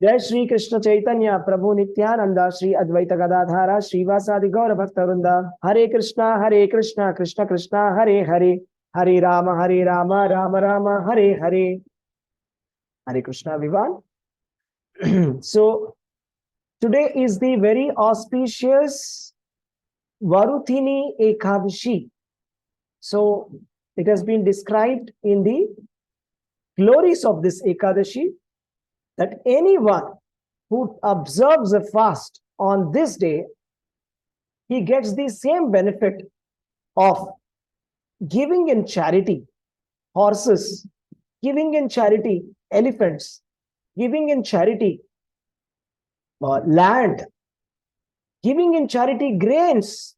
जय श्री कृष्ण चैतन्य प्रभु नित्यानंदा श्री अद्वैत गदाधारा श्रीवासादि गौर भक्त वृंदा हरे Krishna Krishna Krishna Hare Hare Hare Ram Ram Ram Hare Hare Hare Krishna everyone. So today is the very auspicious Varuthini Ekadashi. So it has been described in the glories of this Ekadashi that anyone who observes a fast on this day, he gets the same benefit of giving in charity horses, giving in charity elephants, giving in charity land, giving in charity grains,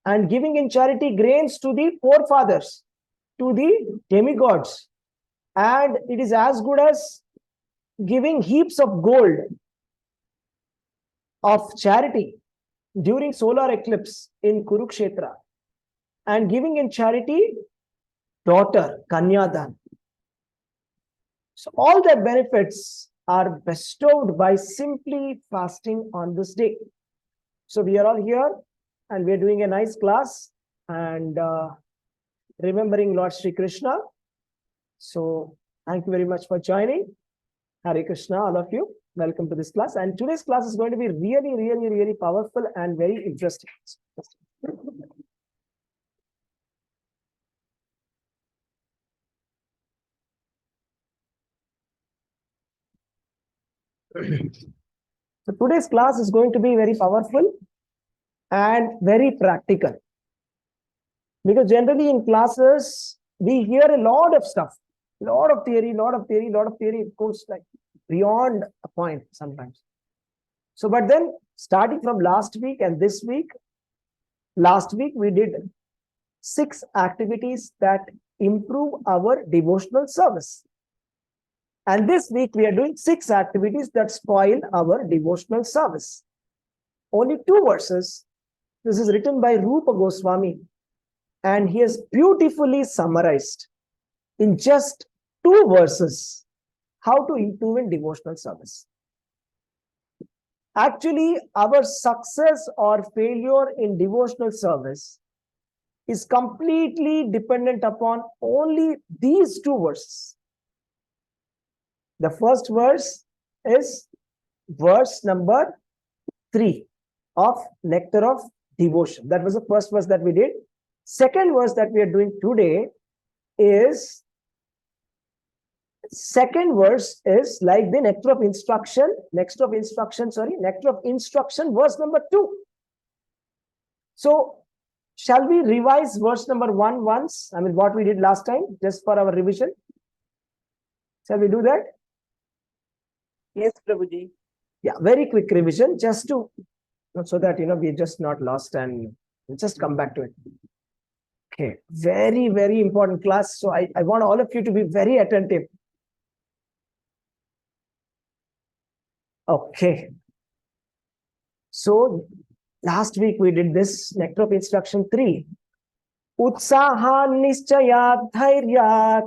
and giving in charity grains to the forefathers, to the demigods. And it is as good as giving heaps of gold of charity during solar eclipse in Kurukshetra, and giving in charity daughter, Kanyadan. So all the benefits are bestowed by simply fasting on this day. So we are all here and we are doing a nice class and remembering Lord Sri Krishna. So thank you very much for joining. Hare Krishna, all of you. Welcome to this class. And today's class is going to be really powerful and very interesting. So today's class is going to be very powerful and very practical. Because generally in classes, we hear a lot of stuff, lot of theory. It goes like beyond a point sometimes. So, but then starting from last week and this week, last week we did 6 activities that improve our devotional service. And this week we are doing 6 activities that spoil our devotional service. Only 2 verses. This is written by Rupa Goswami. And he has beautifully summarized in just 2 verses how to improve in devotional service. Actually, our success or failure in devotional service is completely dependent upon only these 2 verses. The first verse is verse number 3 of Nectar of Devotion. That was the first verse that we did. Second verse that we are doing today is, second verse is like the Nectar of Instruction, Nectar of Instruction, verse number 2. So, shall we revise verse number 1 once? I mean, what we did last time, just for our revision. Shall we do that? Yes, Prabhuji. Yeah, very quick revision, just to, so that, we're just not lost and we'll just come back to it. Okay, very important class. So I want all of you to be very attentive. Okay. So last week we did this Nectar of Instruction 3. Utsaha nischayat dhairyat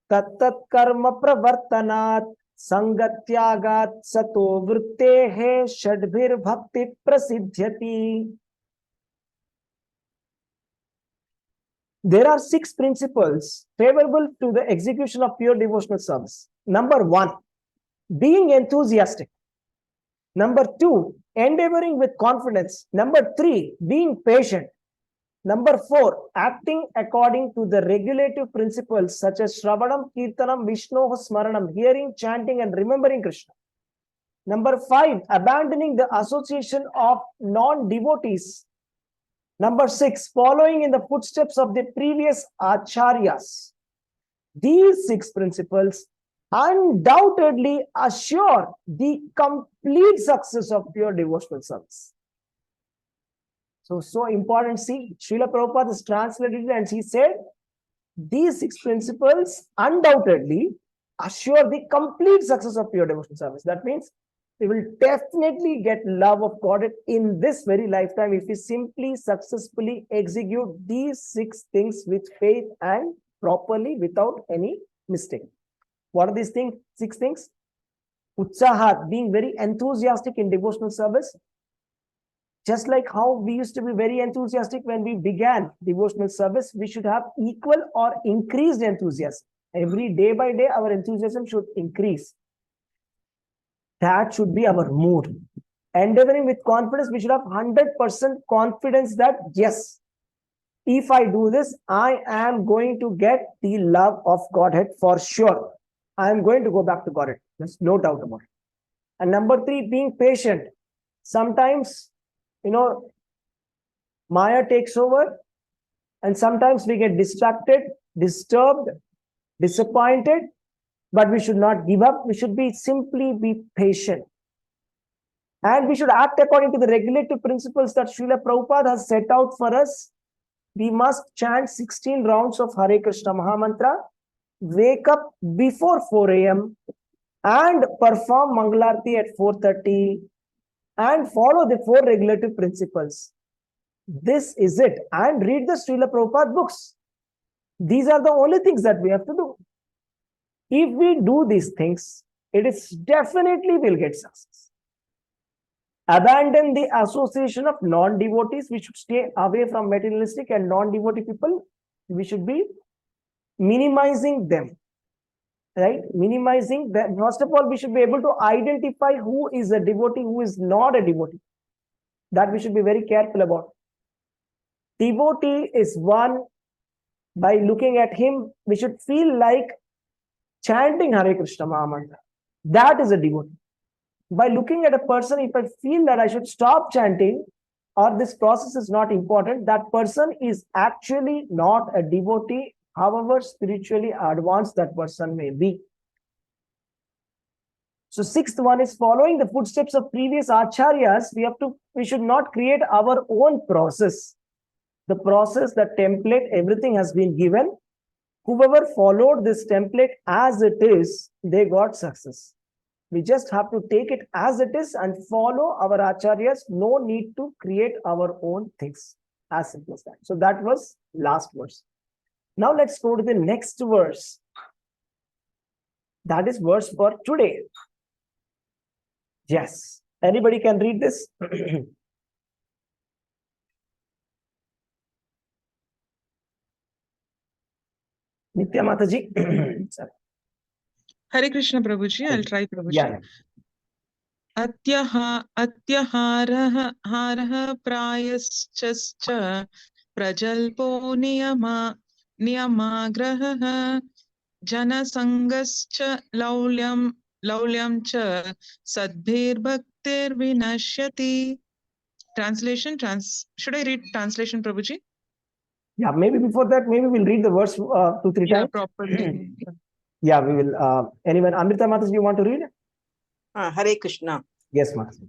tattat karma pravartanat sangatyagat sato vrittehe shadbhir bhakti prasidhyati. There are 6 principles favorable to the execution of pure devotional service. Number 1, being enthusiastic. Number 2, endeavoring with confidence. Number 3, being patient. Number 4, acting according to the regulative principles such as Shravanam, Kirtanam, Vishnoha Smaranam, hearing, chanting, and remembering Krishna. Number 5, abandoning the association of non-devotees. Number 6, following in the footsteps of the previous acharyas. These 6 principles undoubtedly assure the complete success of pure devotional service. So important. See, Srila Prabhupada has translated it and he said, these 6 principles undoubtedly assure the complete success of pure devotional service. That means we will definitely get love of God in this very lifetime if we simply successfully execute these 6 things with faith and properly without any mistake. What are these things? 6 things. Utsahat, being very enthusiastic in devotional service. Just like how we used to be very enthusiastic when we began devotional service, we should have equal or increased enthusiasm. Every day by day, our enthusiasm should increase. That should be our mood. Endeavoring with confidence, we should have 100% confidence that yes, if I do this, I am going to get the love of Godhead for sure. I am going to go back to Godhead. There's no doubt about it. And number 3, being patient. Sometimes, Maya takes over, and sometimes we get distracted, disturbed, disappointed, but we should not give up. We should simply be patient. And we should act according to the regulative principles that Srila Prabhupada has set out for us. We must chant 16 rounds of Hare Krishna Mahamantra, wake up before 4 a.m. and perform Mangalarti at 4:30 and follow the 4 regulative principles. This is it. And read the Srila Prabhupada books. These are the only things that we have to do. If we do these things, it is definitely will get success. Abandon the association of non-devotees. We should stay away from materialistic and non-devotee people. We should be minimizing them. Right? Minimizing them. First of all, we should be able to identify who is a devotee, who is not a devotee. That we should be very careful about. Devotee is one, by looking at him, we should feel like chanting Hare Krishna Mahamantra. That is a devotee. By looking at a person, if I feel that I should stop chanting or this process is not important, that person is actually not a devotee, however spiritually advanced that person may be. So 6th one is following the footsteps of previous acharyas. We should not create our own process. The process, the template, everything has been given. Whoever followed this template as it is, they got success. We just have to take it as it is and follow our acharyas. No need to create our own things. As simple as that. So that was last verse. Now let's go to the next verse. That is verse for today. Yes. Anybody can read this? Nitya Mataji. Hare Krishna Prabhuji, I'll try Prabhuji. Yeah. Atyaharah prayaschascha prajalpo niyamagrahah janasangascha laulyam cha sadbhir bhaktir vinashyati. Translation, should I read translation, Prabhuji? Yeah, maybe before that, maybe we'll read the verse 2-3 Yeah, times. properly. Yeah, we will. Anyone, Amrita Mataji, you want to read? Hare Krishna. Yes, Mataji.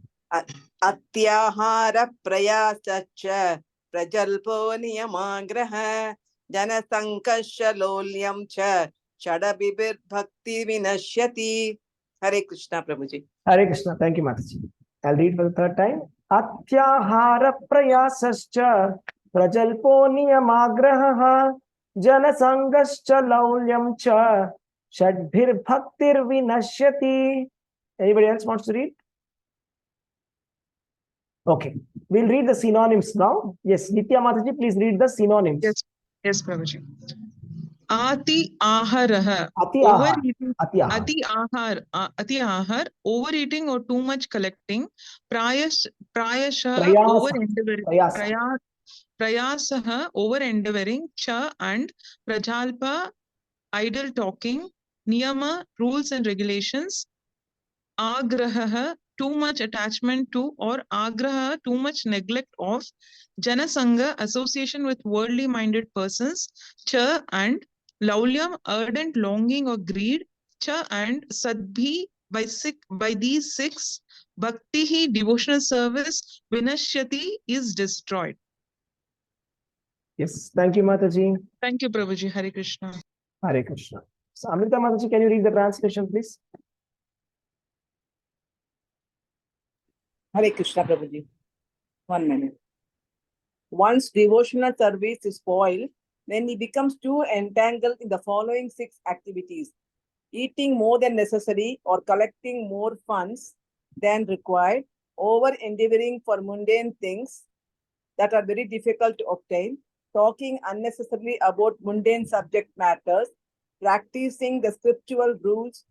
Atyahara prayasacha prajalpo niyamagraha janasankasha lolyam cha chadabibir bhakti vinashyati. Hare Krishna, Prabhuji. Hare Krishna. Thank you, Mataji. I'll read for the 3rd time. Atyahara prayasascha prajalpo niyamagraha janasangascha laulyam cha shadbhir bhaktir vinashyati. Anybody else wants to read? Okay. We'll read the synonyms now. Yes, Nitya Mataji, please read the synonyms. Yes, Prabhuji. Ati aharaha, Ati ahar. overeating. Ati ahar. Ati ahar, overeating or too much collecting. Prayasha, Prayasa. over-endeavoring. Prayasa. Prayasaha, over-endeavoring. Cha and prajalpa, idle talking. Niyama, rules and regulations. Agraha, too much attachment to, or agraha, too much neglect of. Janasanga, association with worldly minded persons. Cha and laulyam, ardent longing or greed. Cha and sadbhi, by these 6, bhaktihi, devotional service, vinashyati, is destroyed. Yes, thank you, Mataji. Thank you, Prabhuji. Hare Krishna. Hare Krishna. So, Amrita Mataji, can you read the translation, please? Hare Krishna, Prabhuji. 1 minute. Once devotional service is spoiled, then he becomes too entangled in the following 6 activities. eating more than necessary or collecting more funds than required, over endeavoring for mundane things that are very difficult to obtain, talking unnecessarily about mundane subject matters, practicing the scriptural rules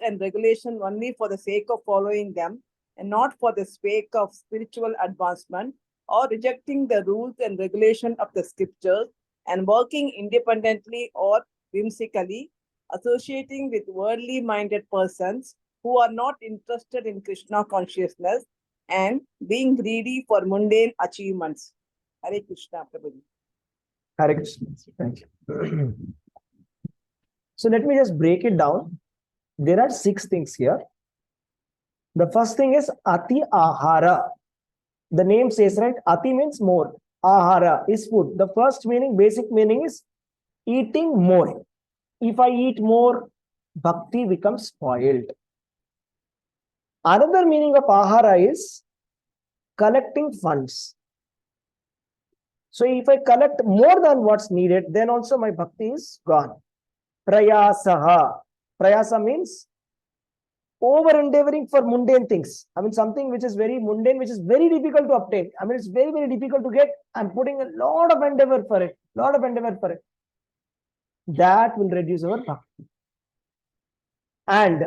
and regulation only for the sake of following them and not for the sake of spiritual advancement, or rejecting the rules and regulation of the scriptures and working independently or whimsically, associating with worldly minded persons who are not interested in Krishna consciousness, and being greedy for mundane achievements. Hare Krishna, Prabhuji. Hare Krishna. Thank you. So let me just break it down. There are 6 things here. The first thing is Ati Ahara. The name says, right? Ati means more. Ahara is food. The first meaning, basic meaning is eating more. If I eat more, bhakti becomes spoiled. Another meaning of ahara is collecting funds. So if I collect more than what's needed, then also my bhakti is gone. Prayasaha. Prayasa means over endeavoring for mundane things. I mean, something which is very mundane, which is very difficult to obtain. I mean, it's very, very difficult to get. I'm putting a lot of endeavor for it. That will reduce our bhakti. And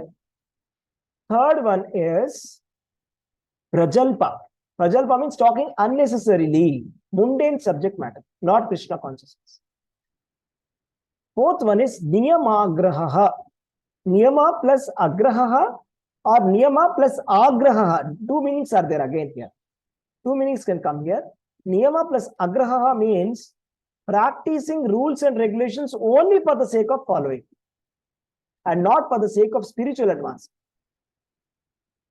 third one is prajalpa. Prajalpa means talking unnecessarily, mundane subject matter, not Krishna consciousness. Fourth one is niyamagraha. Niyama plus agraha or niyama plus agraha. 2 meanings are there again here. 2 meanings can come here. Niyama plus agraha means practicing rules and regulations only for the sake of following and not for the sake of spiritual advancement.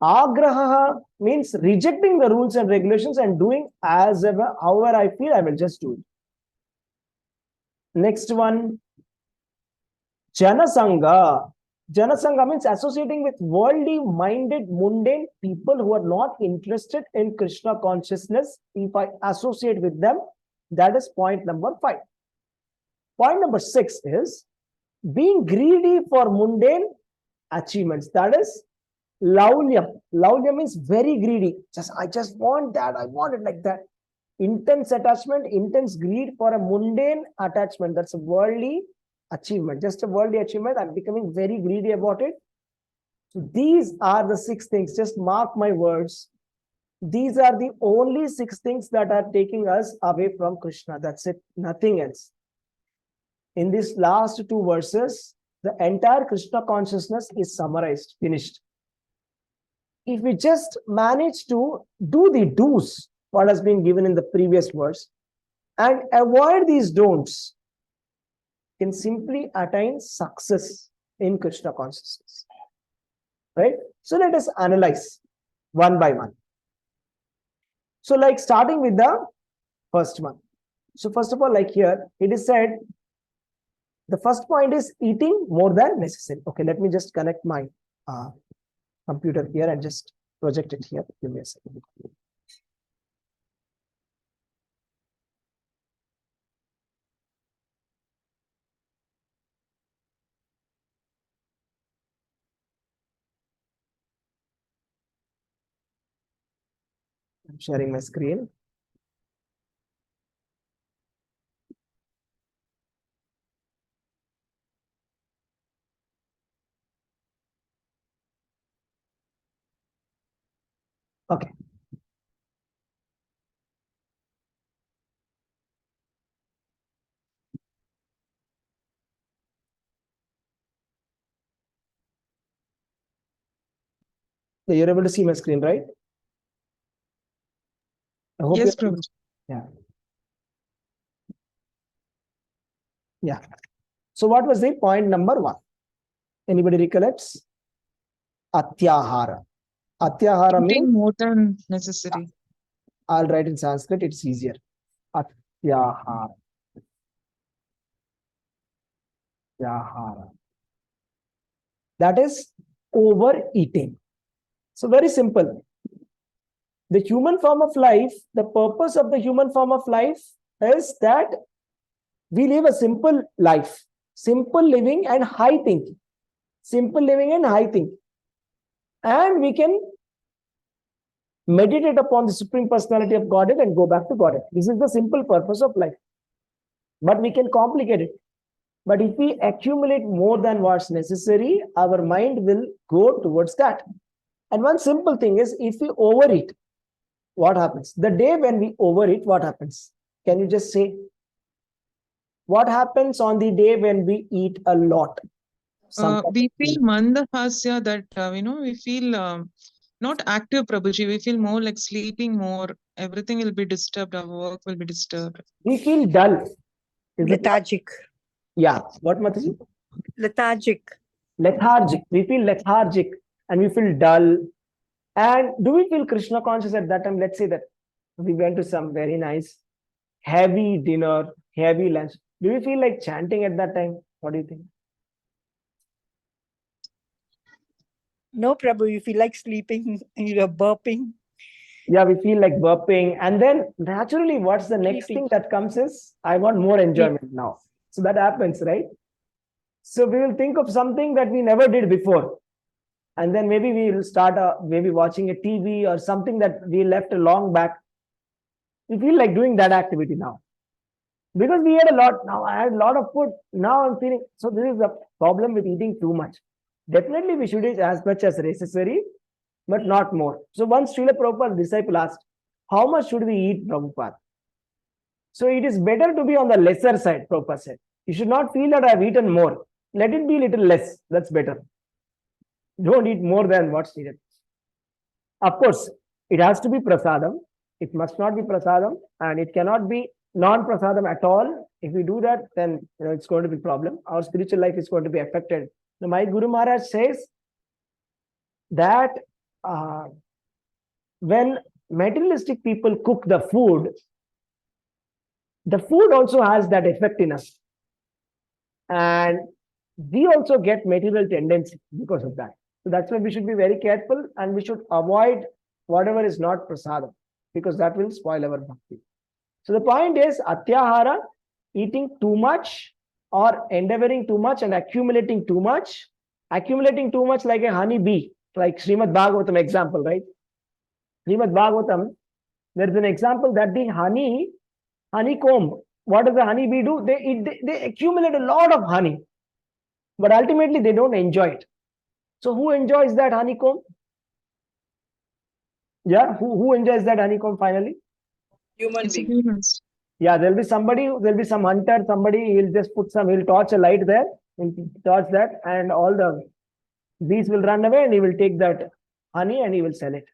Agraha means rejecting the rules and regulations and doing as ever, however I feel, I will just do it. Next one, Janasanga. Janasanga means associating with worldly minded, mundane people who are not interested in Krishna consciousness. If I associate with them, that is point number 5. Point number 6 is being greedy for mundane achievements. That is laulyam. Laulyam means very greedy. I just want that. I want it like that. Intense attachment, intense greed for a mundane attachment. That's a worldly achievement. Just a worldly achievement. I'm becoming very greedy about it. So these are the 6 things. Just mark my words. These are the only 6 things that are taking us away from Krishna. That's it. Nothing else. In these last 2 verses, the entire Krishna consciousness is summarized, finished. If we just manage to do the do's, what has been given in the previous verse, and avoid these don'ts, can simply attain success in Krishna consciousness. Right? So let us analyze one by one. So like starting with the first one. So first of all, like here, it is said, the first point is eating more than necessary. Okay, let me just connect my computer here and just project it here. Give me a second. I'm sharing my screen. Okay. So you're able to see my screen, right? I hope Yes, you're... Prabhu. Yeah. Yeah. So what was the point number 1? Anybody recollects? Atyahara. Atyahara means... Eating more than necessary. I'll write in Sanskrit, it's easier. Atyahara. Atyahara. That is overeating. So very simple. The human form of life, the purpose of the human form of life is that we live a simple life. simple living and high thinking. Simple living and high thinking. And we can meditate upon the Supreme Personality of Godhead and go back to Godhead. This is the simple purpose of life. But we can complicate it. But if we accumulate more than what's necessary, our mind will go towards that. And one simple thing is, if we overeat, what happens? The day when we overeat, what happens? Can you just say? What happens on the day when we eat a lot? We feel mandahasya, that, we feel not active, Prabhuji. We feel more like sleeping more. Everything will be disturbed. Our work will be disturbed. We feel dull. Is it? Lethargic. Yeah. What, Mataji? Lethargic. Lethargic. We feel lethargic and we feel dull. And do we feel Krishna conscious at that time? Let's say that we went to some very nice, heavy dinner, heavy lunch. Do we feel like chanting at that time? What do you think? No, Prabhu, you feel like sleeping and you're burping. Yeah, we feel like burping. And then naturally, what's the next thing that comes is, I want more enjoyment now. So that happens, right? So we will think of something that we never did before. And then maybe we will start maybe watching a TV or something that we left a long back. We feel like doing that activity now. Because we had a lot. Now I had a lot of food. Now I'm feeling. So this is the problem with eating too much. Definitely we should eat as much as necessary, but not more. So once Srila Prabhupada's disciple asked, how much should we eat, Prabhupada? So it is better to be on the lesser side, Prabhupada said. You should not feel that I've eaten more. Let it be a little less. That's better. Don't eat more than what's needed. Of course, it has to be prasadam. It must not be prasadam, and it cannot be non-prasadam at all. If we do that, then it's going to be a problem. Our spiritual life is going to be affected. Now, my Guru Maharaj says that when materialistic people cook the food also has that effect in us. And we also get material tendency because of that. So that's why we should be very careful and we should avoid whatever is not prasadam, because that will spoil our bhakti. So the point is, atyahara, eating too much or endeavoring too much and accumulating too much like a honey bee, like Srimad Bhagavatam example, right? Srimad Bhagavatam, there is an example that the honeycomb, what does the honey bee do? They accumulate a lot of honey, but ultimately they don't enjoy it. So who enjoys that honeycomb? Yeah, who enjoys that honeycomb finally? Human being. Humans. Yeah, there'll be some hunter, he'll just he'll torch a light there, he'll torch that, and all the bees will run away and he will take that honey and he will sell it.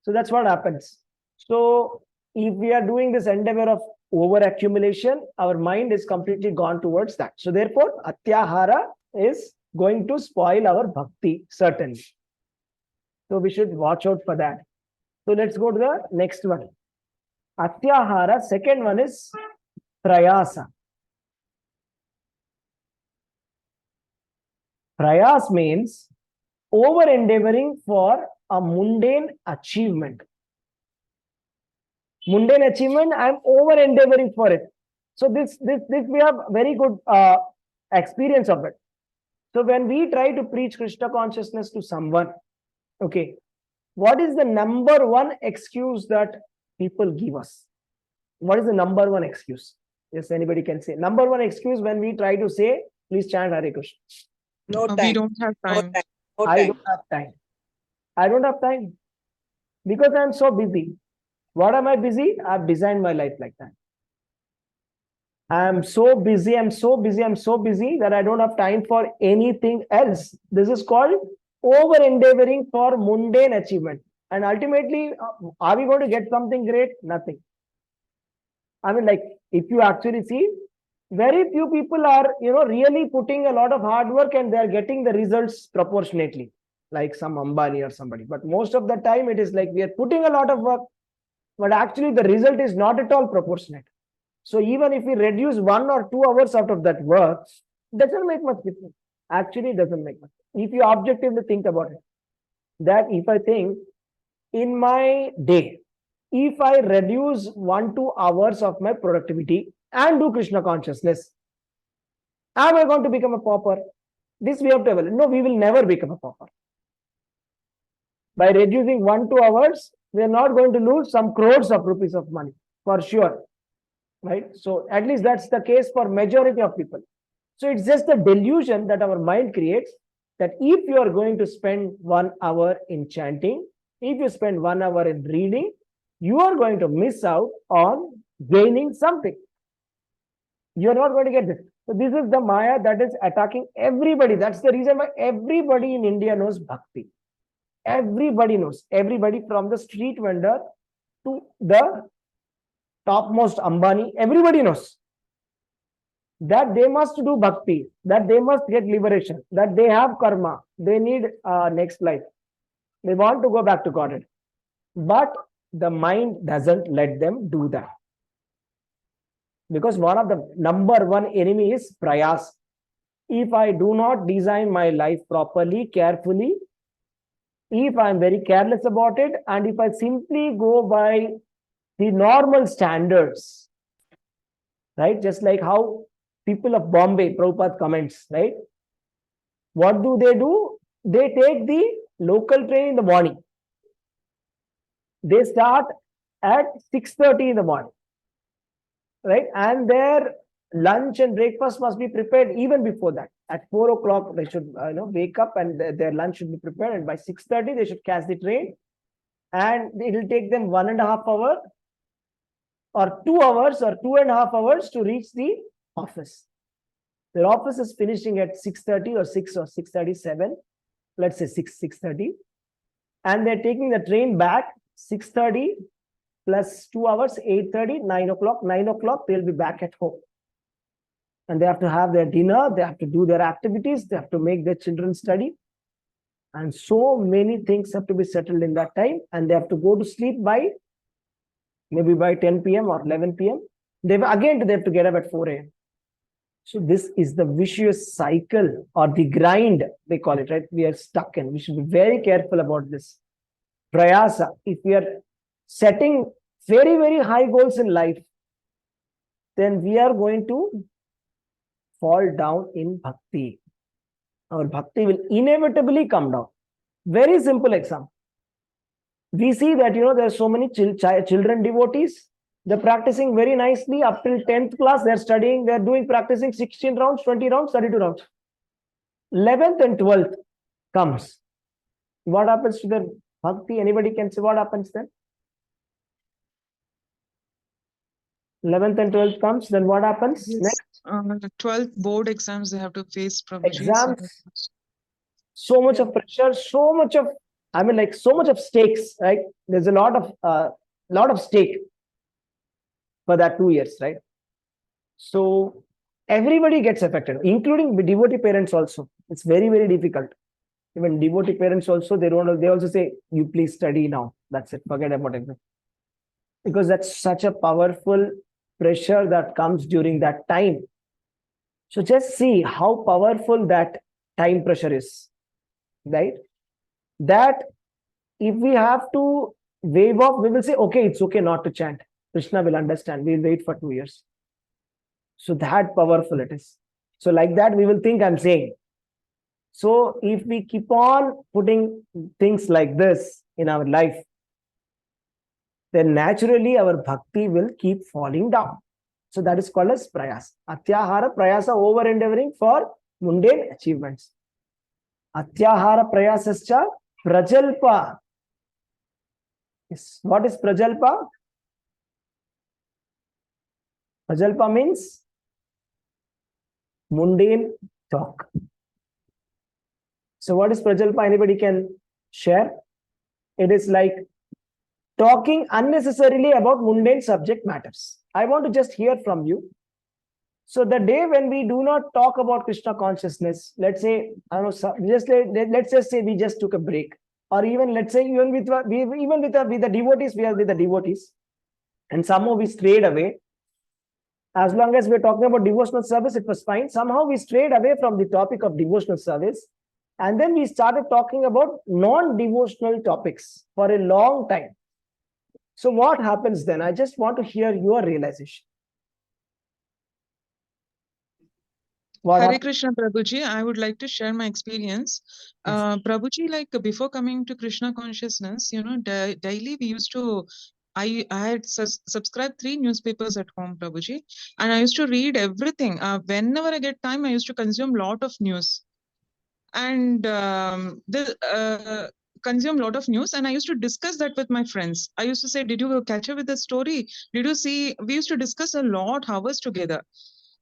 So that's what happens. So if we are doing this endeavor of over accumulation, our mind is completely gone towards that. So therefore, atyahara is going to spoil our bhakti, certainly. So we should watch out for that. So let's go to the next one. Atyahara, second one is prayasa. Prayas means over endeavoring for a mundane achievement. Mundane achievement, I am over endeavoring for it. So this we have very good experience of it. So when we try to preach Krishna consciousness to someone, okay, what is the number one excuse that people give us? What is the number one excuse? Yes, anybody can say. Number one excuse when we try to say, please chant Hare Krishna. No time. We don't have time. No I time. don't have time. I don't have time because I am so busy. What am I busy? I've designed my life like that. I am so busy that I don't have time for anything else. This is called over endeavoring for mundane achievement. And ultimately, are we going to get something great? Nothing. I mean, like, if you actually see, very few people are, really putting a lot of hard work and they are getting the results proportionately, like some Ambani or somebody. But most of the time, it is like we are putting a lot of work, but actually the result is not at all proportionate. So even if we reduce 1 or 2 hours out of that work, it doesn't make much difference. Actually, it doesn't make much. If you objectively think about it, that if I think in my day, if I reduce 1-2 hours of my productivity and do Krishna consciousness, Am I going to become a pauper? This we have to evaluate. No, we will never become a pauper. By reducing 1-2 hours, we are not going to lose some crores of rupees of money, for sure. Right? So at least that's the case for majority of people. So it's just a delusion that our mind creates, that if you are going to spend 1 hour in chanting, if you spend 1 hour in reading, you are going to miss out on gaining something. You are not going to get this. So this is the Maya that is attacking everybody. That's the reason why everybody in India knows Bhakti. Everybody knows. Everybody from the street vendor to the topmost Ambani, everybody knows that they must do Bhakti, that they must get liberation, that they have karma, they need next life. They want to go back to Godhead. But the mind doesn't let them do that. Because one of the number one enemy is prayas. If I do not design my life properly, carefully, if I'm very careless about it, and if I simply go by the normal standards, right? Just like how people of Bombay, Prabhupada comments, right? What do? They take the local train in the morning. They start at 6:30 in the morning, right? And their lunch and breakfast must be prepared even before that. At 4 o'clock, they should wake up and their lunch should be prepared. And by 6:30, they should catch the train. And it will take them 1.5 hours or 2 hours or 2.5 hours to reach the office. Their office is finishing at 6:30 or 6 or 6:37. Let's say 6:30. And they're taking the train back 6:30 plus 2 hours, 8:30, 9 o'clock. 9 o'clock, they'll be back at home. And they have to have their dinner, they have to do their activities, they have to make their children study. And so many things have to be settled in that time. And they have to go to sleep by maybe by 10 p.m. or 11 p.m. They have to get up at 4 a.m. So this is the vicious cycle or the grind, they call it, right? We are stuck in. We should be very careful about this. Prayasa, if we are setting very, very high goals in life, then we are going to fall down in bhakti. Our bhakti will inevitably come down. Very simple example. We see that, there are so many children devotees. They're practicing very nicely up till 10th class. They're studying, practicing 16 rounds, 20 rounds, 32 rounds. 11th and 12th comes. What happens to their bhakti? Anybody can say what happens then? 11th and 12th comes, then what happens next? The 12th board exams they have to face, Prabhuji. Exams. So much of pressure, so much of stakes, right? There's a lot of stake for that 2 years, right? So everybody gets affected, including the devotee parents also. It's very, very difficult. Even devotee parents also, they also say, you please study now. That's it. Forget about everything. Because that's such a powerful pressure that comes during that time. So just see how powerful that time pressure is, right? That if we have to wave off, we will say, okay, it's okay not to chant. Krishna will understand. We'll wait for 2 years. So that powerful it is. So like that, we will think I'm saying. So if we keep on putting things like this in our life, then naturally our bhakti will keep falling down. So that is called as prayasa. Atyahara prayasa, over endeavoring for mundane achievements. Atyahara prayasascha prajalpa. What is prajalpa? Prajalpa means mundane talk. So what is prajalpa? Anybody can share? It is like talking unnecessarily about mundane subject matters. I want to just hear from you. So the day when we do not talk about Krishna consciousness, let's say, let's just say we just took a break, or even let's say even with the devotees, we are with the devotees, and somehow we strayed away. As long as we're talking about devotional service, it was fine. Somehow we strayed away from the topic of devotional service, and then we started talking about non-devotional topics for a long time. So what happens then? I just want to hear your realization. What Hare happened? Krishna Prabhuji, I would like to share my experience. Yes. Prabhuji, like before coming to Krishna consciousness, daily we used to, I had subscribed 3 newspapers at home, Prabhuji, and I used to read everything. Whenever I get time, I used to consume lot of news. And consume lot of news, and I used to discuss that with my friends. I used to say, did you catch up with the story? Did you see? We used to discuss a lot hours together.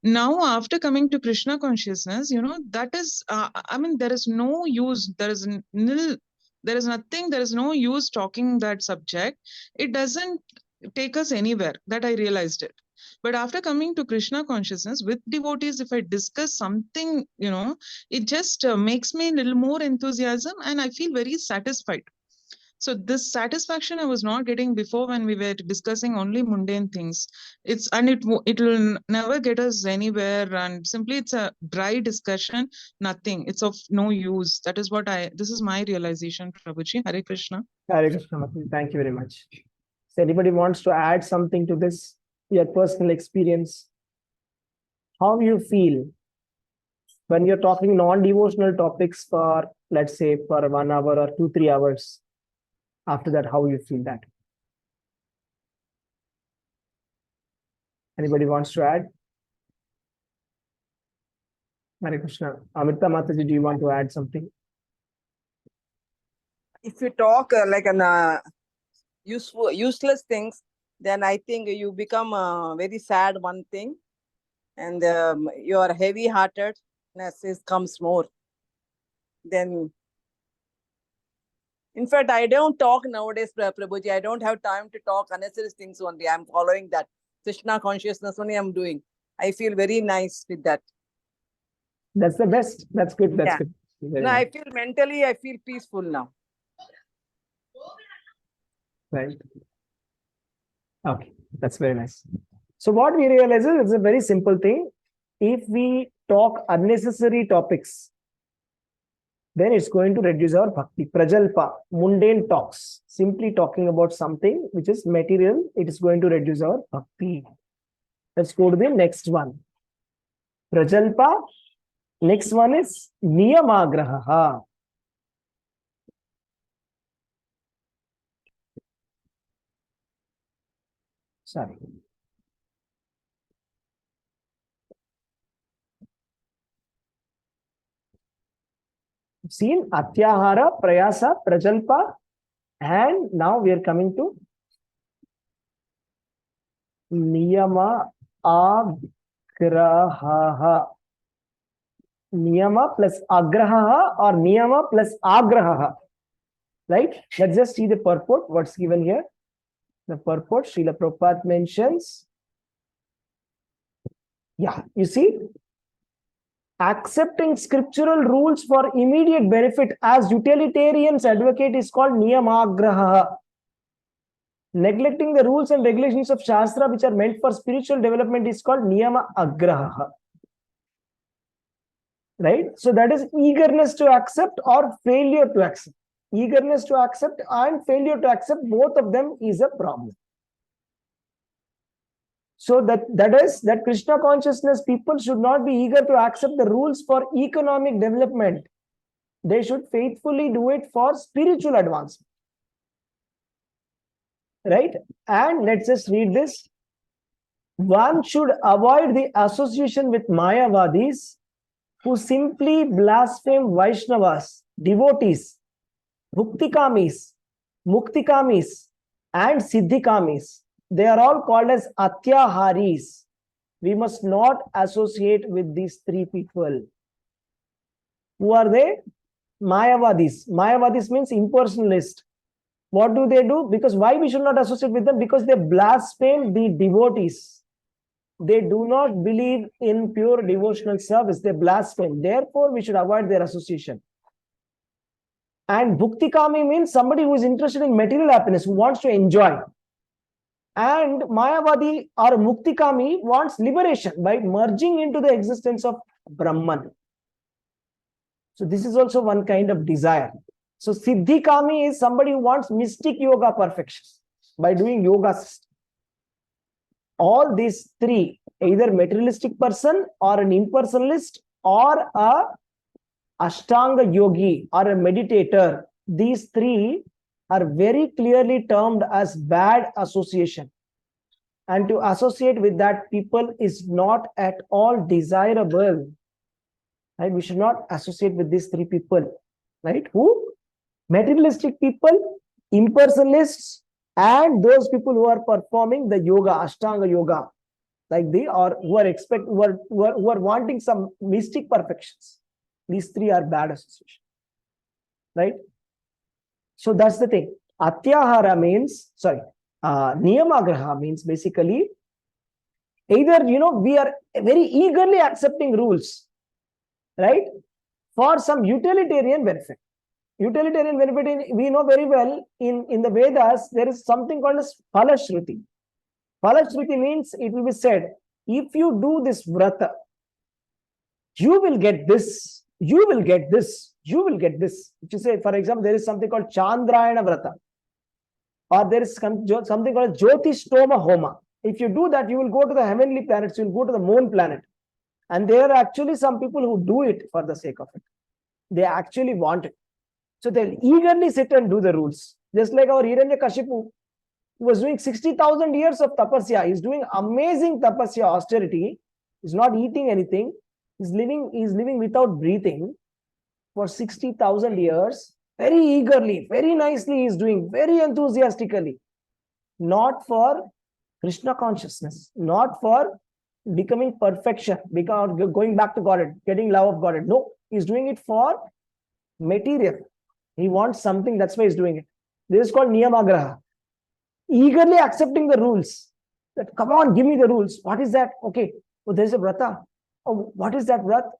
Now after coming to Krishna consciousness, that is I mean, there is no use, there is nil, there is nothing, there is no use talking that subject. It doesn't take us anywhere. That I realized it. But after coming to Krishna consciousness with devotees, if I discuss something, it just makes me a little more enthusiasm, and I feel very satisfied. So this satisfaction I was not getting before when we were discussing only mundane things. It will never get us anywhere, and simply it's a dry discussion, nothing. It's of no use. This is my realization, Prabhuji. Hare Krishna. Hare Krishna, Bhakti. Thank you very much. So anybody wants to add something to this, your personal experience? How you feel when you're talking non-devotional topics for, let's say, for 1 hour or 2-3 hours? After that, how you feel that? Anybody wants to add? Hare Krishna. Amrita Mataji, do you want to add something? If you talk like an useless things, then I think you become very sad, one thing, and your heavy-heartedness comes more. Then, in fact, I don't talk nowadays, Prabhuji. I don't have time to talk unnecessary things only. I'm following that Krishna consciousness only I'm doing. I feel very nice with that. That's the best. That's good. That's Yeah. good. Very No, nice. I feel mentally, I feel peaceful now. Right. Okay, that's very nice. So what we realize is it's a very simple thing. If we talk unnecessary topics, then it's going to reduce our bhakti. Prajalpa, mundane talks, simply talking about something which is material, it is going to reduce our bhakti. Let's go to the next one. Prajalpa. Next one is Niyamagraha. Sorry. Seen Atyahara, Prayasa, Prajalpa, and now we are coming to Niyama Agraha. Niyama plus Agraha or Niyama plus Agraha. Right? Let's just see the purport. What's given here? The purport, Srila Prabhupada mentions. Yeah, you see, accepting scriptural rules for immediate benefit as utilitarians advocate is called Niyamagraha. Neglecting the rules and regulations of Shastra which are meant for spiritual development is called Niyama Agraha. Right? So that is eagerness to accept or failure to accept. Eagerness to accept and failure to accept, both of them is a problem. So that Krishna consciousness people should not be eager to accept the rules for economic development. They should faithfully do it for spiritual advancement. Right? And let's just read this. One should avoid the association with Mayavadis who simply blaspheme Vaishnavas, devotees, Bhuktikamis, Muktikamis, and Siddhikamis. They are all called as Atyaharis. We must not associate with these 3 people. Who are they? Mayavadis. Mayavadis means impersonalist. What do they do? Because why we should not associate with them? Because they blaspheme the devotees. They do not believe in pure devotional service. They blaspheme. Therefore, we should avoid their association. And Bhuktikami means somebody who is interested in material happiness, who wants to enjoy. And Mayavadi or Muktikami wants liberation by merging into the existence of Brahman. So this is also one kind of desire. So Siddhikami is somebody who wants mystic yoga perfection by doing yoga system. All these 3, either materialistic person or an impersonalist or a Ashtanga yogi or a meditator, these three are very clearly termed as bad association. And to associate with that people is not at all desirable. Right? We should not associate with these three people. Right? Who? Materialistic people, impersonalists, and those people who are performing the yoga, Ashtanga yoga, like they are who are wanting some mystic perfections. These three are bad association. Right? So that's the thing. Atyahara means, Niyamagraha means basically either, we are very eagerly accepting rules, right, for some utilitarian benefit. Utilitarian benefit, we know very well in the Vedas, there is something called as Phalashruti. Phalashruti means it will be said, if you do this vrata, you will get this, you will get this, you will get this. If you say, for example, there is something called Chandrayana vrata, or there is something called Jyotishtoma Homa. If you do that, you will go to the heavenly planets, you will go to the moon planet. And there are actually some people who do it for the sake of it. They actually want it. So they'll eagerly sit and do the rules. Just like our Hiranyakashipu, who was doing 60,000 years of tapasya. He's doing amazing tapasya, austerity. He's not eating anything. He's living without breathing for 60,000 years. Very eagerly, very nicely he's doing, very enthusiastically. Not for Krishna consciousness, not for becoming perfection, going back to Godhead, getting love of Godhead. No, he's doing it for material. He wants something, that's why he's doing it. This is called Niyamagraha. Eagerly accepting the rules. That, come on, give me the rules. What is that? Okay, oh, there's a vrata. Oh, what is that vrata?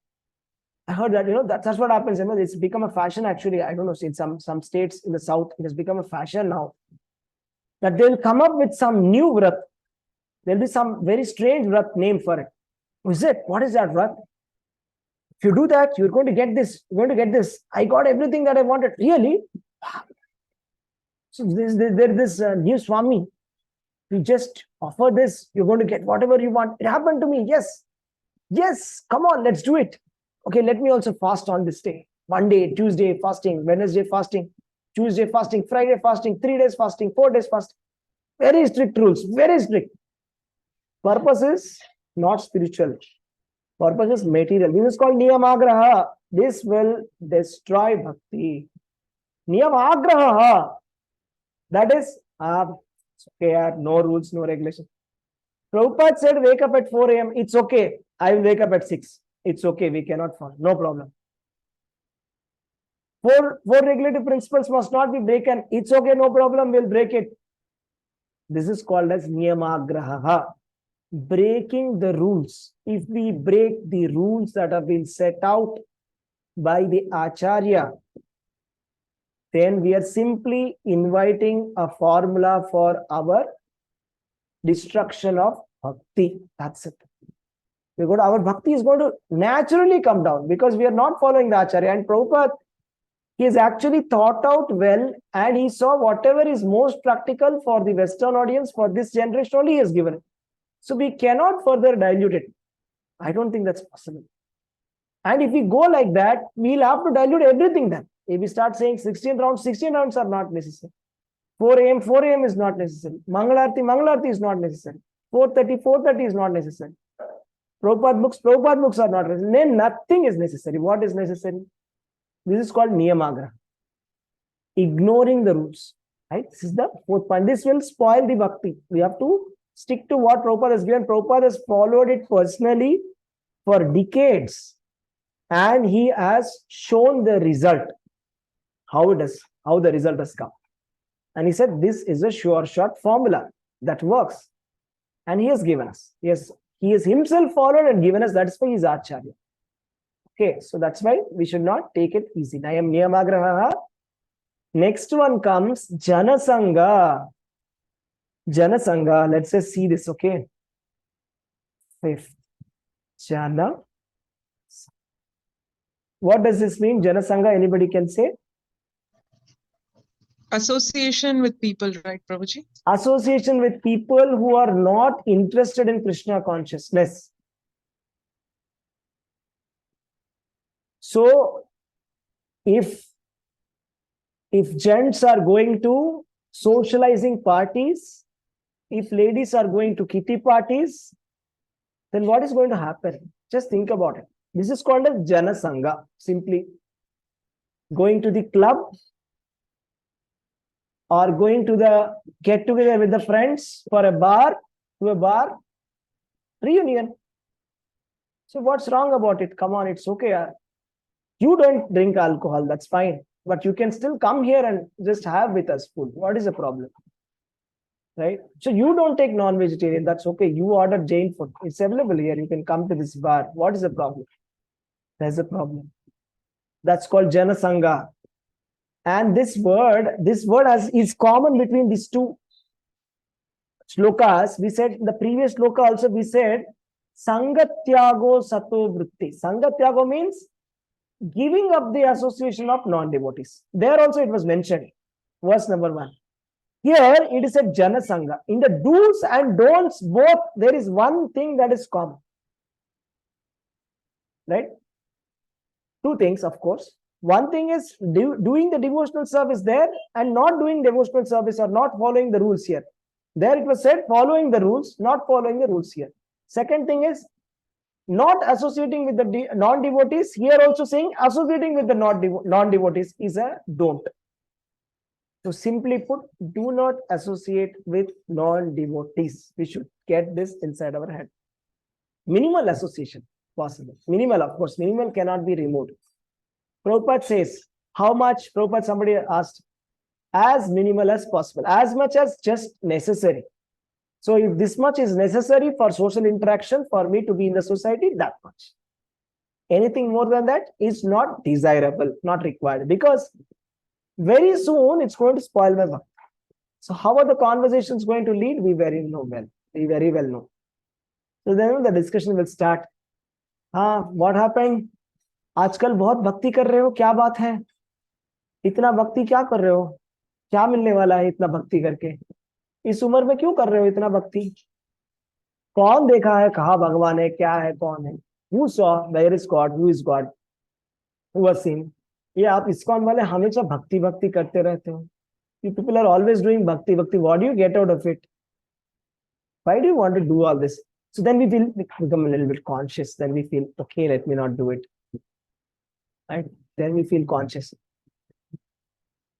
I heard that, that's what happens. It's become a fashion actually. I don't know, in some states in the south, it has become a fashion now. That they'll come up with some new vrat. There'll be some very strange vrat name for it. Is it? What is that vrat? If you do that, you're going to get this. You're going to get this. I got everything that I wanted. Really? So there's this new Swami. You just offer this. You're going to get whatever you want. It happened to me. Yes. Yes. Come on, let's do it. Okay, let me also fast on this day. Monday, Tuesday fasting, Wednesday fasting, Tuesday fasting, Friday fasting, 3 days fasting, 4 days fasting. Very strict rules, very strict. Purpose is not spiritual. Purpose is material. This is called Niyamagraha. This will destroy bhakti. Niyamagraha. That is, okay, no rules, no regulation. Prabhupada said, wake up at 4 a.m. It's okay. I will wake up at 6. It's okay, we cannot follow. No problem. Four regulative principles must not be broken. It's okay, no problem, we'll break it. This is called as Niyamagraha. Breaking the rules. If we break the rules that have been set out by the Acharya, then we are simply inviting a formula for our destruction of bhakti. That's it. Our bhakti is going to naturally come down because we are not following the Acharya. And Prabhupada, he has actually thought out well and he saw whatever is most practical for the Western audience for this generation only he has given it. So we cannot further dilute it. I don't think that's possible. And if we go like that, we'll have to dilute everything then. If we start saying 16 rounds are not necessary. 4 a.m. is not necessary. Mangalarti is not necessary. 4:30 is not necessary. Prabhupada books are not necessary. Then nothing is necessary. What is necessary? This is called Niyamagraha. Ignoring the rules. Right? This is the fourth point. This will spoil the bhakti. We have to stick to what Prabhupada has given. Prabhupada has followed it personally for decades. And he has shown the result. How the result has come. And he said, this is a sure shot formula that works. And he has given us. He has himself followed and given us. That's why he is Acharya. Okay, so that's why we should not take it easy. I am Niyamagraha. Next one comes Janasanga. Janasanga, let's just see this, okay? Fifth. Jana. What does this mean? Janasanga, anybody can say? Association with people, right, Prabhuji? Association with people who are not interested in Krishna consciousness. So if gents are going to socializing parties, if ladies are going to kitty parties, then what is going to happen? Just think about it. This is called as Jana Sangha. Simply going to the club or going to the get together with the friends for a bar reunion. So what's wrong about it? Come on, it's okay. You don't drink alcohol, that's fine. But you can still come here and just have with us food. What is the problem? Right? So you don't take non-vegetarian, that's okay. You order Jain food. It's available here. You can come to this bar. What is the problem? There's a problem. That's called Jana Sangha. And this word is common between these two shlokas. We said in the previous shloka also, we said Sangatyago Sato Vritti. Sangatyago means giving up the association of non-devotees. There also it was mentioned. Verse number 1. Here it is a Jana Sangha. In the do's and don'ts both, there is one thing that is common. Right? Two things, of course. One thing is doing the devotional service there and not doing devotional service or not following the rules here. There it was said following the rules, not following the rules here. Second thing is not associating with the non-devotees. Here also saying associating with the non-devotees is a don't. So simply put, do not associate with non-devotees. We should get this inside our head. Minimal association possible. Minimal, of course. Minimal cannot be removed. Prabhupada says, how much? Prabhupada, somebody asked, as minimal as possible, as much as just necessary. So if this much is necessary for social interaction, for me to be in the society, that much. Anything more than that is not desirable, not required, because very soon it's going to spoil my bhakti. So how are the conversations going to lead? We very well know. So then the discussion will start. What happened? आजकल बहुत भक्ति कर रहे हो, क्या बात है? इतना भक्ति क्या कर रहे हो? क्या मिलने वाला है इतना भक्ति करके? इस उम्र में क्यों कर रहे हो इतना भक्ति? कौन देखा है कहाँ भगवान है, क्या है, कौन है? Who saw? Where is God? Who is God? Who was seen? ये आप इस्कॉन वाले हमेशा भक्ति भक्ति करते रहते हो. You people are always doing bhakti. What do you get out of it? Why do you want to do all this? So then we become a little bit conscious. Then we feel, okay, let me not do it. Right? Then we feel conscious.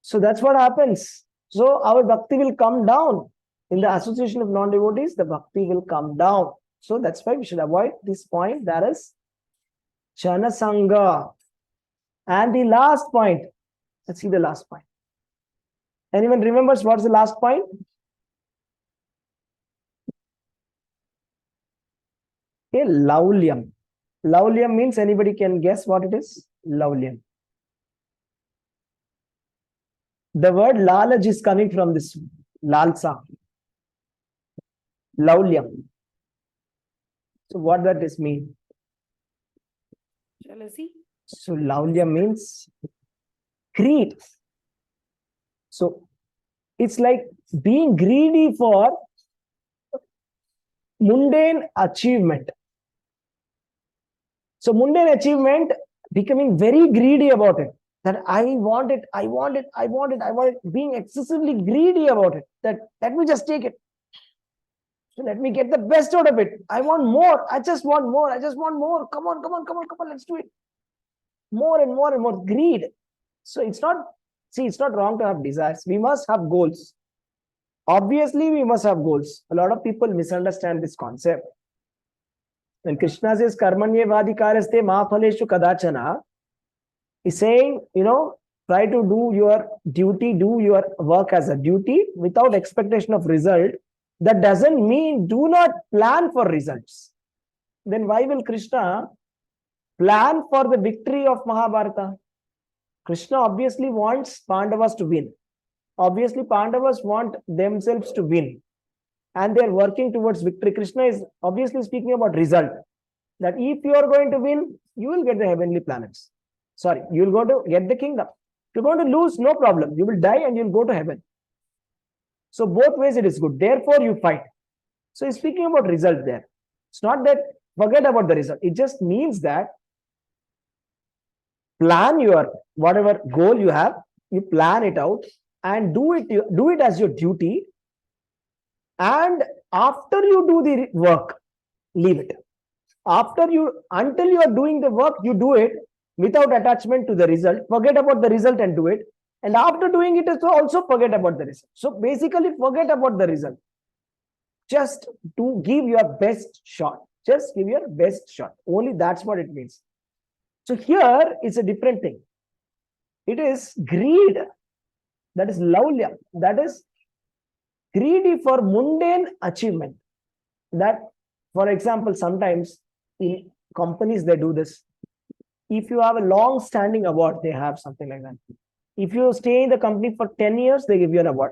So that's what happens. So our bhakti will come down. In the association of non-devotees, the bhakti will come down. So that's why we should avoid this point. That is Jana Sangha. And the last point. Let's see the last point. Anyone remembers what's the last point? Okay, Laulyam. Laulyam means anybody can guess what it is? Laulyam. The word lalaj is coming from this lalsa. Laulyam. So what does this mean? Jealousy. So Laulyam means greed. So it's like being greedy for mundane achievement. So mundane achievement, becoming very greedy about it. That I want it, being excessively greedy about it. That let me just take it. So let me get the best out of it. I want more. I just want more. Come on, let's do it. More and more and more. Greed. So it's not wrong to have desires. We must have goals. Obviously, we must have goals. A lot of people misunderstand this concept. When Krishna says karmanye vadikaraste ma phaleshu kadachana, he's saying, try to do your duty, do your work as a duty without expectation of result. That doesn't mean do not plan for results. Then why will Krishna plan for the victory of Mahabharata? Krishna obviously wants Pandavas to win. Obviously, Pandavas want themselves to win. And they are working towards victory. Krishna is obviously speaking about result. That if you are going to win, you will get the heavenly planets. Sorry, you will go to get the kingdom. If you're going to lose, no problem. You will die and you'll go to heaven. So both ways it is good. Therefore, you fight. So he's speaking about result there. It's not that forget about the result. It just means that plan your whatever goal you have, you plan it out and do it as your duty. And after you do the work, leave it. Until you are doing the work, you do it without attachment to the result. Forget about the result and do it. And after doing it, also forget about the result. So basically, forget about the result. Just to give your best shot. Just give your best shot. Only that's what it means. So here is a different thing. It is greed. That is lavlya. That is greedy for mundane achievement. That, for example, sometimes in companies they do this. If you have a long-standing award, they have something like that. If you stay in the company for 10 years, they give you an award.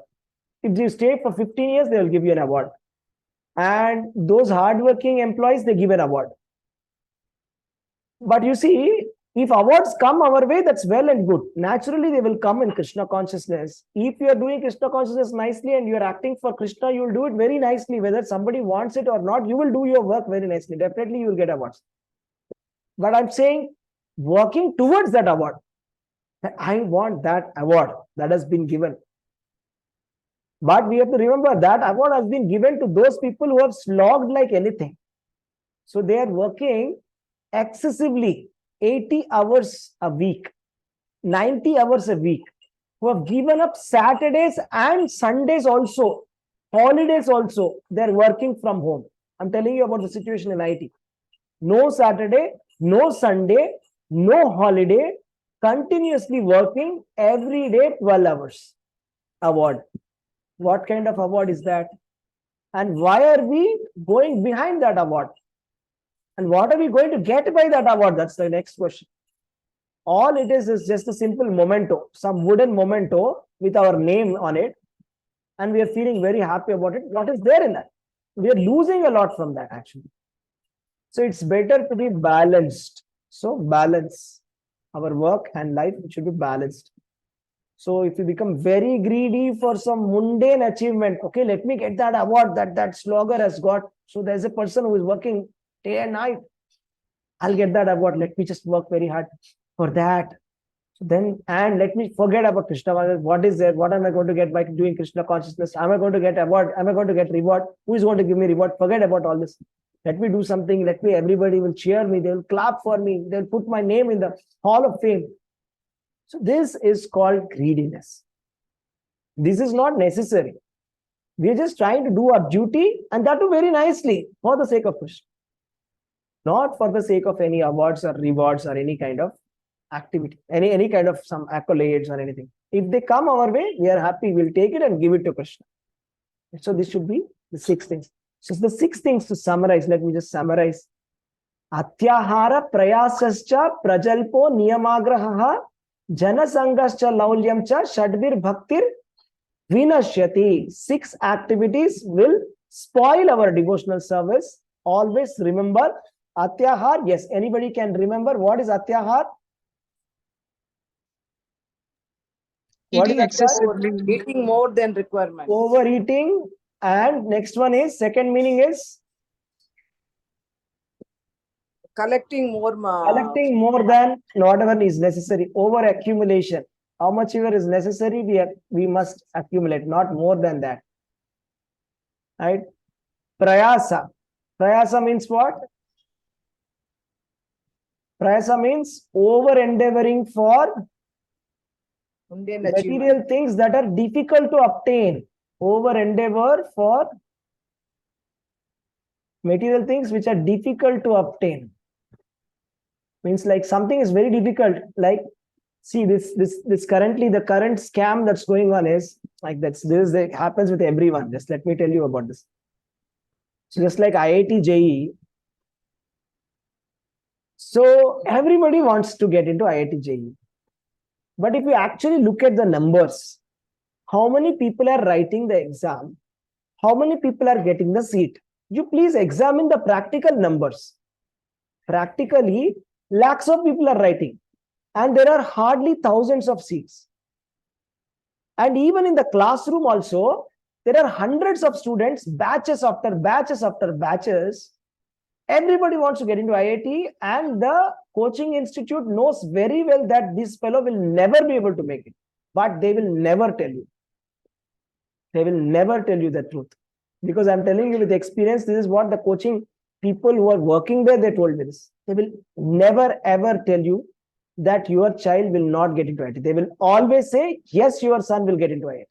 If you stay for 15 years, they will give you an award. And those hardworking employees, they give an award. But you see, if awards come our way, that's well and good. Naturally, they will come in Krishna consciousness. If you are doing Krishna consciousness nicely and you are acting for Krishna, you will do it very nicely. Whether somebody wants it or not, you will do your work very nicely. Definitely, you will get awards. But I'm saying, working towards that award. I want that award that has been given. But we have to remember that award has been given to those people who have slogged like anything. So they are working excessively, 80 hours a week, 90 hours a week, who have given up Saturdays and Sundays also, holidays also. They're working from home. I'm telling you about the situation in IT. No Saturday, no Sunday, no holiday, continuously working every day 12 hours. Award. What kind of award is that? And why are we going behind that award? And what are we going to get by that award? That's the next question. All it is just a simple memento, some wooden memento with our name on it. And we are feeling very happy about it. What is there in that? We are losing a lot from that actually. So it's better to be balanced. So balance our work and life, it should be balanced. So if you become very greedy for some mundane achievement, okay, let me get that award that slogger has got. So there's a person who is working day and night. I'll get that award. Let me just work very hard for that. So then, and let me forget about Krishna. What is there? What am I going to get by doing Krishna consciousness? Am I going to get award? Am I going to get reward? Who is going to give me reward? Forget about all this. Let me do something. Everybody will cheer me. They will clap for me. They'll put my name in the Hall of Fame. So this is called greediness. This is not necessary. We are just trying to do our duty, and that too very nicely for the sake of Krishna. Not for the sake of any awards or rewards or any kind of activity, any kind of some accolades or anything. If they come our way, we are happy. We'll take it and give it to Krishna. So this should be the 6 things. So the 6 things to summarize. Let me just summarize. Atyahara prayasascha prajalpo niyamagraha janasangascha laulyamcha shadvir bhaktir vinashyati. 6 activities will spoil our devotional service. Always remember Atyahar. Yes, anybody can remember what is Atyahar? Eating excessively. Eating more than requirement. Overeating. And next one is, second meaning is? Collecting more than whatever is necessary. Over accumulation. How much ever is necessary, we must accumulate, not more than that. Right? Prayasa. Prayasa means what? Prayasa means over endeavoring for material things that are difficult to obtain. Over endeavor for material things which are difficult to obtain. Means like something is very difficult. Like, see, this currently, the current scam that's going on is like this happens with everyone. Just let me tell you about this. So just like IIT JEE. So everybody wants to get into IIT JEE. But if you actually look at the numbers, how many people are writing the exam? How many people are getting the seat? You please examine the practical numbers. Practically, lakhs of people are writing. And there are hardly thousands of seats. And even in the classroom also, there are hundreds of students, batches after batches after batches. Everybody wants to get into IIT, and the coaching institute knows very well that this fellow will never be able to make it, but they will never tell you. They will never tell you the truth, because I'm telling you with experience, this is what the coaching people who are working there, they told me this. They will never ever tell you that your child will not get into IT. They will always say, yes, your son will get into IT.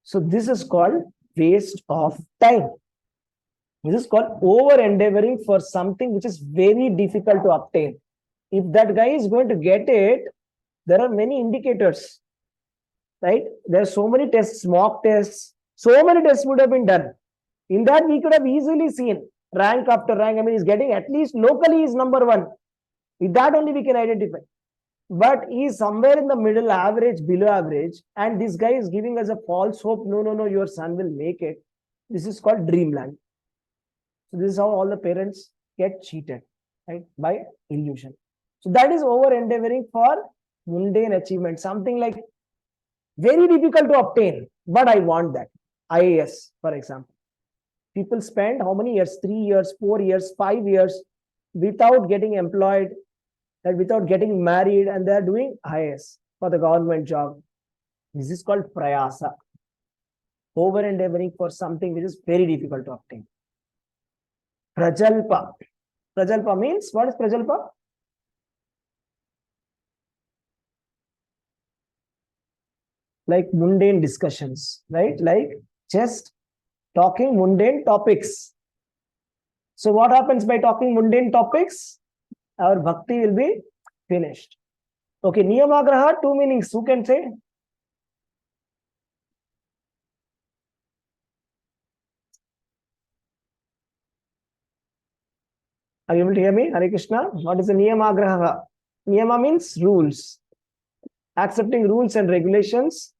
So this is called waste of time. This is called over endeavoring for something which is very difficult to obtain. If that guy is going to get it, there are many indicators, right? There are so many tests, mock tests, so many tests would have been done. In that, we could have easily seen rank after rank. I mean, he's getting at least locally is number one. With that only we can identify. But he is somewhere in the middle, average, below average, and this guy is giving us a false hope. No, your son will make it. This is called dreamland. So this is how all the parents get cheated, right? By illusion. So that is over endeavoring for mundane achievement, something like very difficult to obtain, but I want that. IAS, for example. People spend how many years? 3 years, 4 years, 5 years without getting employed, and without getting married, and they are doing IAS for the government job. This is called prayasa. Over endeavoring for something which is very difficult to obtain. Prajalpa. Prajalpa means, what is Prajalpa? Like mundane discussions, right? Like just talking mundane topics. So what happens by talking mundane topics? Our bhakti will be finished. Okay, niyamagraha, 2 meanings. Who can say? Are you able to hear me? Hare Krishna. What is the niyamagraha? Niyama means rules. Accepting rules and regulations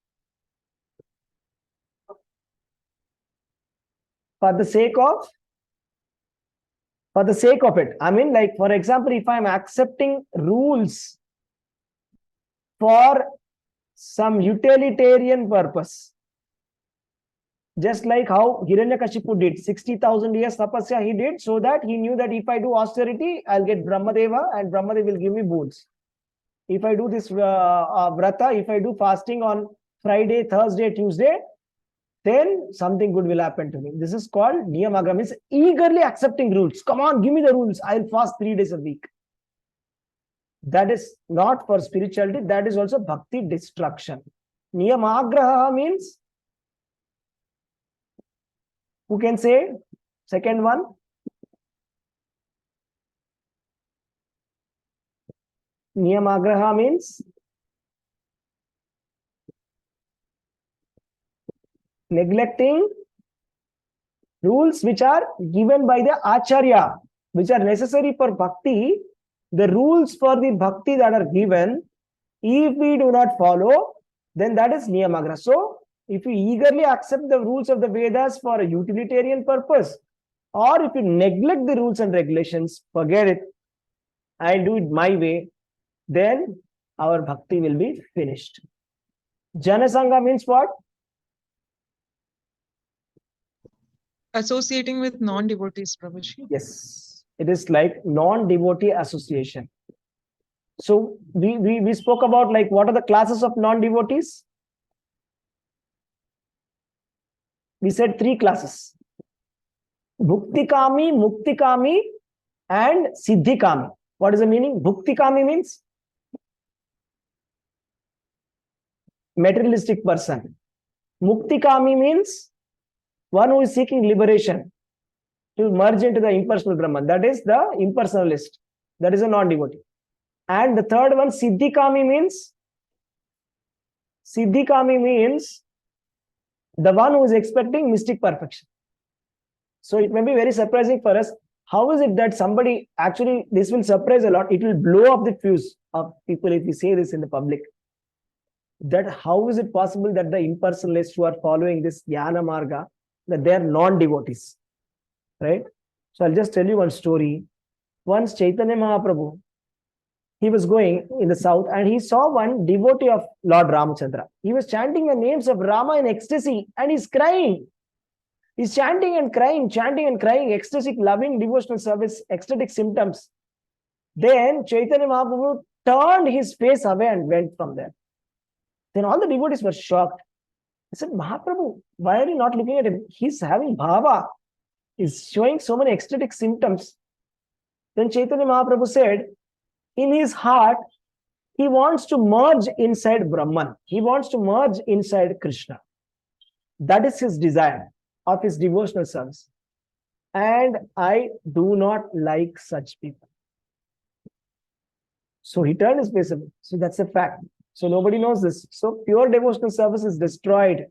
for the sake of it. I mean, like, for example, if I'm accepting rules for some utilitarian purpose, just like how Hiranyakashipu did, 60,000 years tapasya he did, so that he knew that if I do austerity, I'll get Brahmadeva and Brahmadeva will give me boons. If I do this vrata, if I do fasting on Friday, Thursday, Tuesday, then something good will happen to me. This is called niyamagraha, means eagerly accepting rules. Come on, give me the rules. I'll fast 3 days a week. That is not for spirituality. That is also bhakti destruction. Niyamagraha means, who can say? Second one. Niyamagraha means neglecting rules which are given by the acharya, which are necessary for bhakti. The rules for the bhakti that are given, if we do not follow, then that is niyamagraha. So, if you eagerly accept the rules of the Vedas for a utilitarian purpose, or if you neglect the rules and regulations, forget it, I do it my way, then our bhakti will be finished. Janasangha means what? Associating with non-devotees, Prabhuji. Yes, it is like non-devotee association. So we spoke about, like, what are the classes of non-devotees? We said 3 classes. Bhuktikami, Muktikami, and Siddhikami. What is the meaning? Bhuktikami means materialistic person. Muktikami means one who is seeking liberation to merge into the impersonal Brahman. That is the impersonalist. That is a non-devotee. And the third one, Siddhikami means the one who is expecting mystic perfection. So it may be very surprising for us. How is it that somebody, actually, this will surprise a lot. It will blow up the fuse of people if we say this in the public. That how is it possible that the impersonalists who are following this Jnana Marga, that they are non-devotees, right? So I'll just tell you one story. Once Chaitanya Mahaprabhu, he was going in the south and he saw one devotee of Lord Ramachandra. He was chanting the names of Rama in ecstasy and he's crying. He's chanting and crying, ecstatic, loving, devotional service, ecstatic symptoms. Then Chaitanya Mahaprabhu turned his face away and went from there. Then all the devotees were shocked. They said, Mahaprabhu, why are you not looking at him? He's having bhava. He's showing so many ecstatic symptoms. Then Chaitanya Mahaprabhu said, in his heart, he wants to merge inside Brahman. He wants to merge inside Krishna. That is his desire of his devotional service. And I do not like such people. So he turned his face away. So that's a fact. So nobody knows this. So pure devotional service is destroyed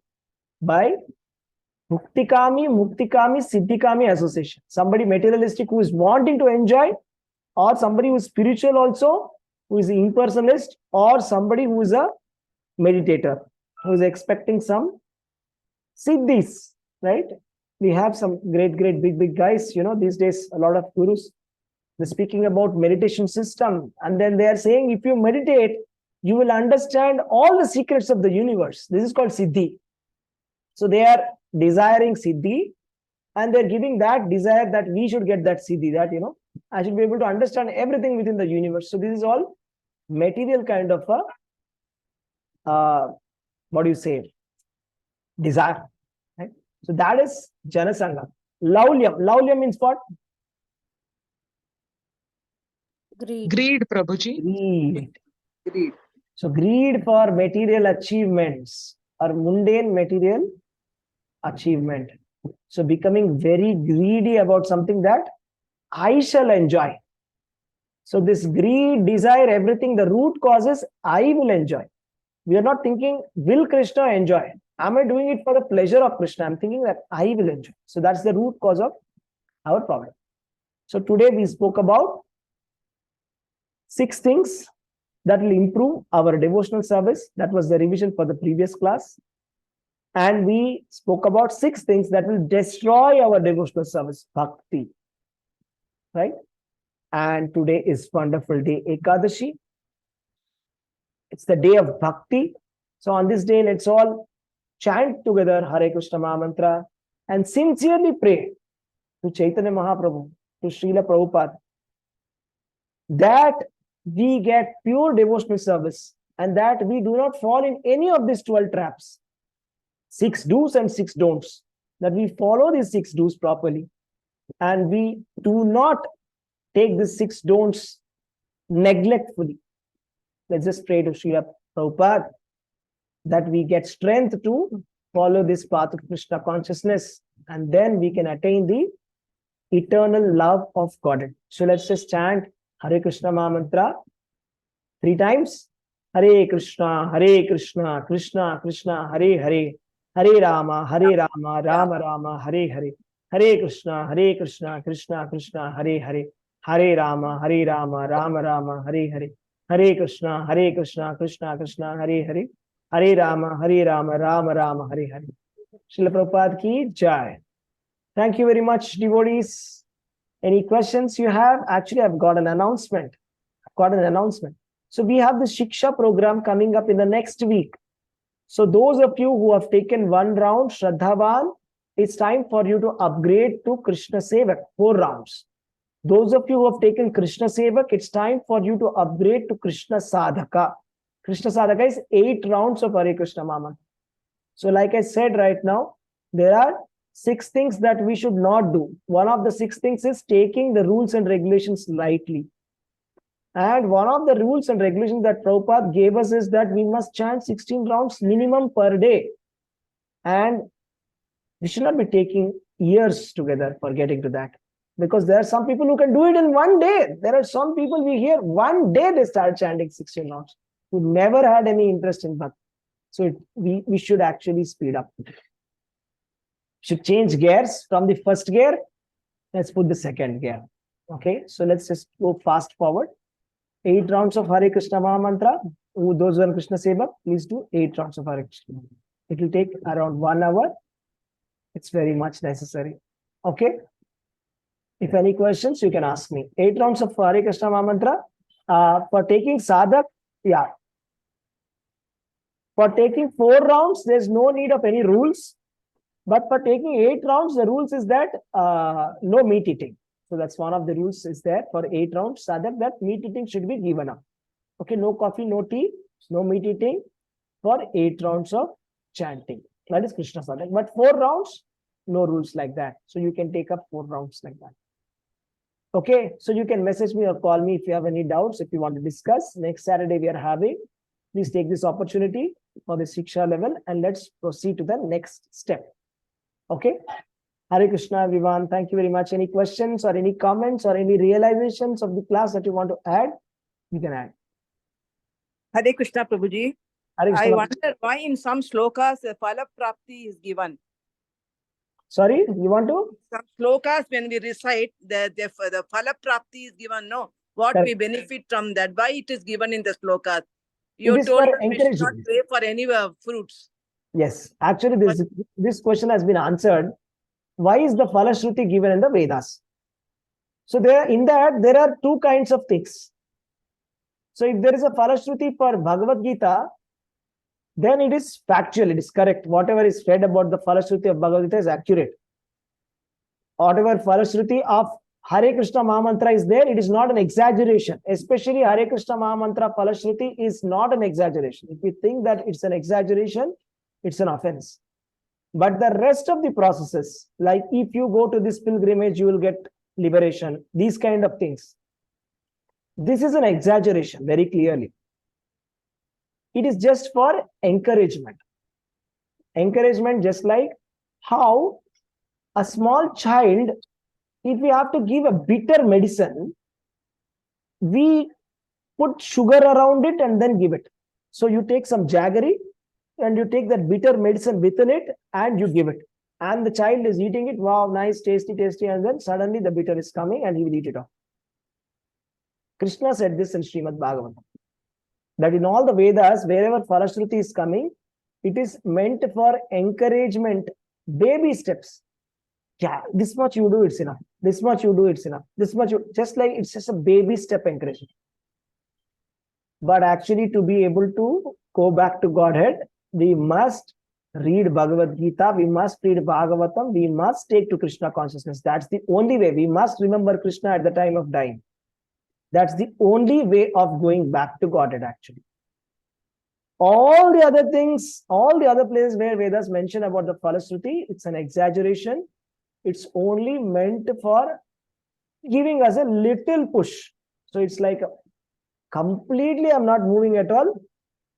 by Muktikami, Siddhikami association. Somebody materialistic who is wanting to enjoy, or somebody who is spiritual also, who is impersonalist, or somebody who is a meditator, who is expecting some siddhis, right? We have some great, big guys, these days, a lot of gurus, they're speaking about meditation system. And then they are saying, if you meditate, you will understand all the secrets of the universe. This is called siddhi. So they are desiring siddhi, and they're giving that desire that we should get that siddhi, that, I should be able to understand everything within the universe. So this is all material kind of a, desire. Right? So that is Janasangha. Laulyam. Laulyam means what? Greed, Prabhuji. Greed. Greed. So greed for material achievements or mundane material achievement. So becoming very greedy about something that I shall enjoy. So this greed, desire, everything, the root cause is I will enjoy. We are not thinking, will Krishna enjoy? Am I doing it for the pleasure of Krishna? I'm thinking that I will enjoy. So that's the root cause of our problem. So today we spoke about 6 things that will improve our devotional service. That was the revision for the previous class. And we spoke about 6 things that will destroy our devotional service, bhakti. Right? And today is wonderful day, Ekadashi. It's the day of bhakti. So on this day, let's all chant together Hare Krishna Maha Mantra and sincerely pray to Chaitanya Mahaprabhu, to Srila Prabhupada, that we get pure devotional service and that we do not fall in any of these 12 traps. 6 do's and 6 don'ts. That we follow these 6 do's properly and we do not take these 6 don'ts neglectfully. Let's just pray to Srila Prabhupada that we get strength to follow this path of Krishna consciousness, and then we can attain the eternal love of God. So let's just chant Hare Krishna Maha Mantra 3 times. Hare Krishna, Krishna Krishna, Hare Hare, Hare Rama, Rama Rama, Hare Hare, Hare Krishna, Krishna Krishna, Hare Hare, Hare Rama, Rama Rama, Hare Hare, Hare Krishna, Krishna Krishna, Hare Hare, Hare Rama, Rama Rama, Hare Hare. Srila Prabhupada ki jai. Thank you very much, devotees. Any questions you have? Actually, I've got an announcement. So we have the Shiksha program coming up in the next week. So those of you who have taken 1 round, Shraddhavan, it's time for you to upgrade to Krishna Sevak, 4 rounds. Those of you who have taken Krishna Sevak, it's time for you to upgrade to Krishna Sadhaka. Krishna Sadhaka is 8 rounds of Hare Krishna Maha. So like I said right now, there are 6 things that we should not do. One of the 6 things is taking the rules and regulations lightly. And one of the rules and regulations that Prabhupada gave us is that we must chant 16 rounds minimum per day. And we should not be taking years together for getting to that. Because there are some people who can do it in 1 day. There are some people we hear 1 day they start chanting 16 rounds, who never had any interest in Bhakti. So we should actually speed up. Should change gears from the first gear. Let's put the second gear. Okay, so let's just go fast forward. 8 rounds of Hare Krishna Maha Mantra. Those who are Krishna Sevak, please do 8 rounds of Hare Krishna. It will take around 1 hour. It's very much necessary. Okay. If any questions, you can ask me. 8 rounds of Hare Krishna Maha Mantra. For taking sadhak, yeah. For taking 4 rounds, there's no need of any rules. But for taking 8 rounds, the rules is that no meat eating. So that's one of the rules is there for 8 rounds. Sadhak, that meat eating should be given up. Okay, no coffee, no tea, no meat eating for 8 rounds of chanting. That is Krishna Sadhak. But 4 rounds, no rules like that. So you can take up 4 rounds like that. Okay, so you can message me or call me if you have any doubts, if you want to discuss. Next Saturday we are having. Please take this opportunity for the Shiksha level and let's proceed to the next step. Okay. Hare Krishna, everyone. Thank you very much. Any questions or any comments or any realizations of the class that you want to add? You can add. Hare Krishna, Prabhuji. Hare I Krishna. wonder why in some slokas the phala prapti is given. Sorry, you want to? Some slokas when we recite, the phala prapti is given, no? What we benefit from that, why it is given in the slokas? You is told for us we should not encouragement. pray for any fruits. Yes, actually this question has been answered. Why is the Falashruti given in the Vedas? So in that there are 2 kinds of things. So if there is a Falashruti for Bhagavad Gita, then it is factual, it is correct. Whatever is said about the Falashruti of Bhagavad Gita is accurate. Whatever Falashruti of Hare Krishna Mahamantra is there, it is not an exaggeration. Especially Hare Krishna Mahamantra Falashruti is not an exaggeration. If you think that it's an exaggeration, it's an offense. But the rest of the processes, like if you go to this pilgrimage, you will get liberation, these kind of things. This is an exaggeration, very clearly. It is just for encouragement. Encouragement, just like how a small child, if we have to give a bitter medicine, we put sugar around it and then give it. So you take some jaggery and you take that bitter medicine within it and you give it. And the child is eating it. Wow, nice, tasty, tasty. And then suddenly the bitter is coming and he will eat it off. Krishna said this in Srimad Bhagavatam. That in all the Vedas, wherever Falashruti is coming, it is meant for encouragement, baby steps. Yeah, this much you do, it's enough. This much you do, it's enough. This much, just like it's just a baby step encouragement. But actually to be able to go back to Godhead, we must read Bhagavad Gita, we must read Bhagavatam, we must take to Krishna consciousness. That's the only way. We must remember Krishna at the time of dying. That's the only way of going back to Godhead, actually. All the other things, all the other places where Vedas mention about the Falashruti, it's an exaggeration. It's only meant for giving us a little push. So it's like completely I'm not moving at all.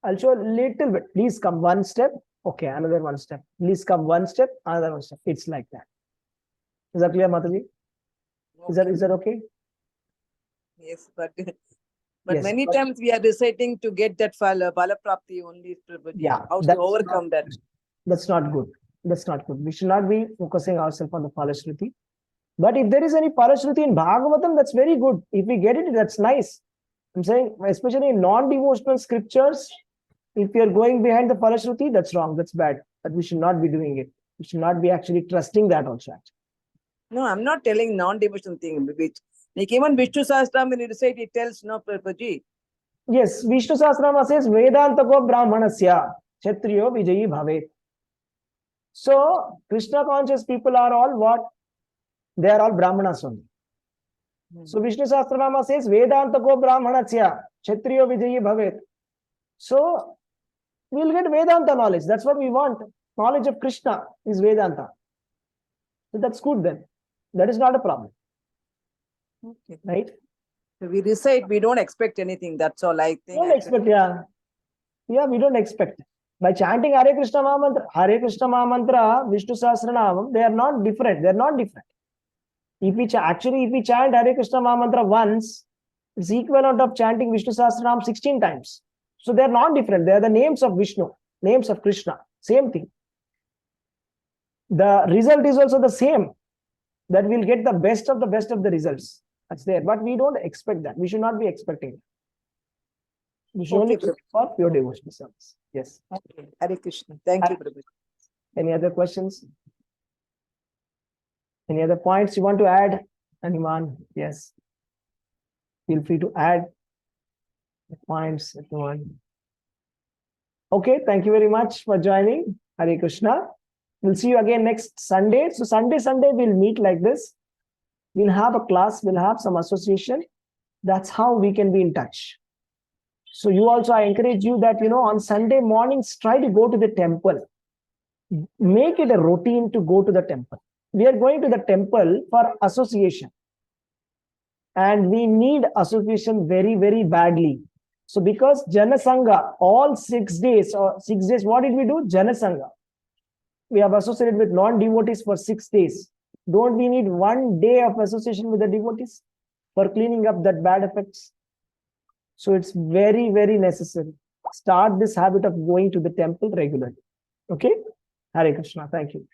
I'll show a little bit. Please come one step. Okay, another one step. Please come one step, another one step. It's like that. Is that clear, Mataji? Okay. Is that okay? Yes, but Yes, many but- times we are reciting to get that phala prapti only. Prabhuji. Yeah, How to that's overcome that? That's not good. That's not good. We should not be focusing ourselves on the Falashruti. But if there is any Falashruti in Bhagavatam, that's very good. If we get it, that's nice. I'm saying, especially in non-devotional scriptures, if you're going behind the Falashruti, that's wrong, that's bad. But we should not be doing it. We should not be actually trusting that also. No, I'm not telling non-devotional thing. Which, like even Vishnu Sahasram, when you recite, it tells, no, Prabhuji. Yes, Vishnu Sahasranama says, Vedantako Brahmanasya, Kshatriyo Vijayi Bhavet. So, Krishna conscious people are all what? They are all Brahmanas only. So, Vishnu Sahasranama says, Vedantako Brahmanasya, Kshatriyo Vijayi Bhavet. So, we'll get Vedanta knowledge. That's what we want. Knowledge of Krishna is Vedanta. So, that's good then. That is not a problem. Okay. Right? So we recite, we don't expect anything. That's all I think. Don't expect, yeah. Yeah, we don't expect. By chanting Hare Krishna Mahamantra, Vishnu Sahasranam, they are not different. They are not different. If we chant Hare Krishna Mahamantra once, it's equivalent of chanting Vishnu Sahasranam 16 times. So they are not different. They are the names of Vishnu, names of Krishna. Same thing. The result is also the same. That we'll get the best of the results. That's there. But we don't expect that. We should not be expecting it. We should only look for pure devotional service. Yes. Okay. Hare Krishna. Thank you, Prabhuji. Any other questions? Any other points you want to add? Anyone? Yes. Feel free to add the points if you want. Okay, thank you very much for joining. Hare Krishna. We'll see you again next Sunday. So Sunday we'll meet like this. We'll have a class, we'll have some association. That's how we can be in touch. So you also, I encourage you that, on Sunday mornings, try to go to the temple. Make it a routine to go to the temple. We are going to the temple for association. And we need association very, very badly. So because Janasangha, all 6 days, what did we do? Janasangha. We have associated with non-devotees for 6 days. Don't we need 1 day of association with the devotees for cleaning up that bad effects? So it's very, very necessary. Start this habit of going to the temple regularly. Okay? Hare Krishna. Thank you.